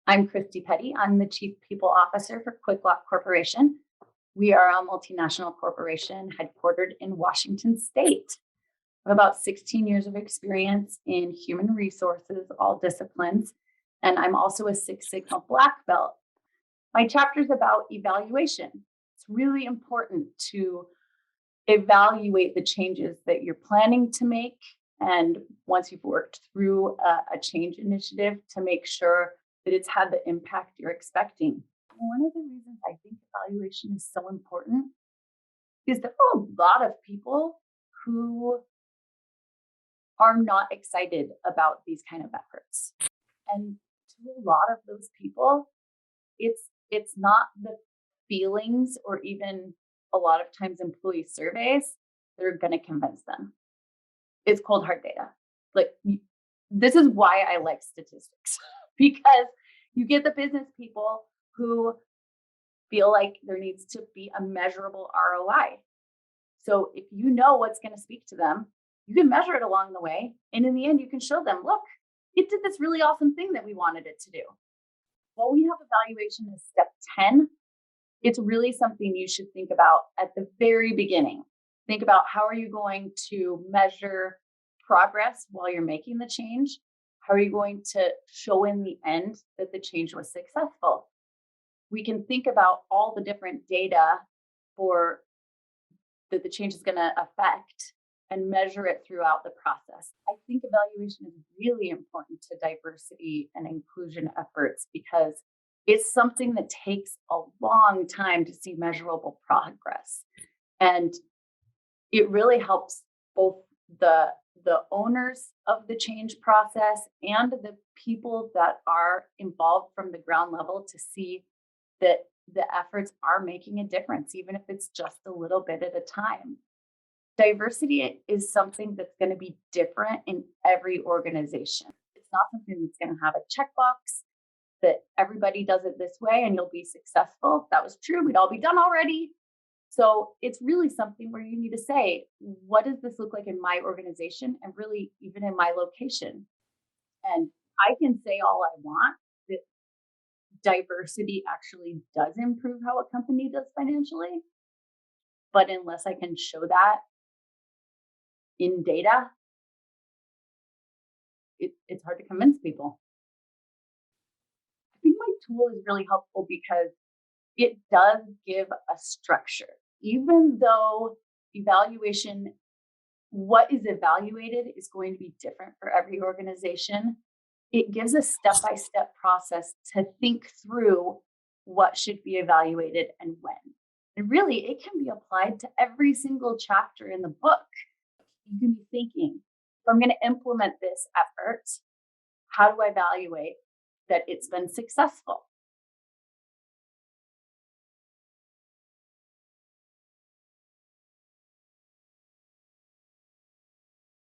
I'm Christy Pettey. I'm the Chief People Officer for QuickLock Corporation. We are a multinational corporation headquartered in Washington State. I have about 16 years of experience in human resources, all disciplines, and I'm also a Six Sigma Black Belt. My chapter is about evaluation. It's really important to evaluate the changes that you're planning to make. And once you've worked through a change initiative, to make sure that it's had the impact you're expecting. One of the reasons I think evaluation is so important is there are a lot of people who are not excited about these kind of efforts. And to a lot of those people, it's not the feelings or even a lot of times employee surveys that are going to convince them. It's cold hard data. This is why I like statistics, because you get the business people who feel like there needs to be a measurable ROI. So if you know what's going to speak to them, you can measure it along the way. And in the end, you can show them, look, it did this really awesome thing that we wanted it to do. While we have evaluation as step 10, it's really something you should think about at the very beginning. Think about how are you going to measure progress while you're making the change? How are you going to show in the end that the change was successful? We can think about all the different data for that the change is going to affect and measure it throughout the process. I think evaluation is really important to diversity and inclusion efforts because it's something that takes a long time to see measurable progress. And it really helps both the owners of the change process and the people that are involved from the ground level to see that the efforts are making a difference, even if it's just a little bit at a time. Diversity is something that's going to be different in every organization. It's not something that's going to have a checkbox that everybody does it this way and you'll be successful. If that was true, we'd all be done already. So it's really something where you need to say, what does this look like in my organization and really even in my location? And I can say all I want that diversity actually does improve how a company does financially. But unless I can show that in data, it's hard to convince people. I think my tool is really helpful because it does give a structure. Even though evaluation, what is evaluated is going to be different for every organization, it gives a step-by-step process to think through what should be evaluated and when. And really, it can be applied to every single chapter in the book. You can be thinking, if I'm going to implement this effort, how do I evaluate that it's been successful?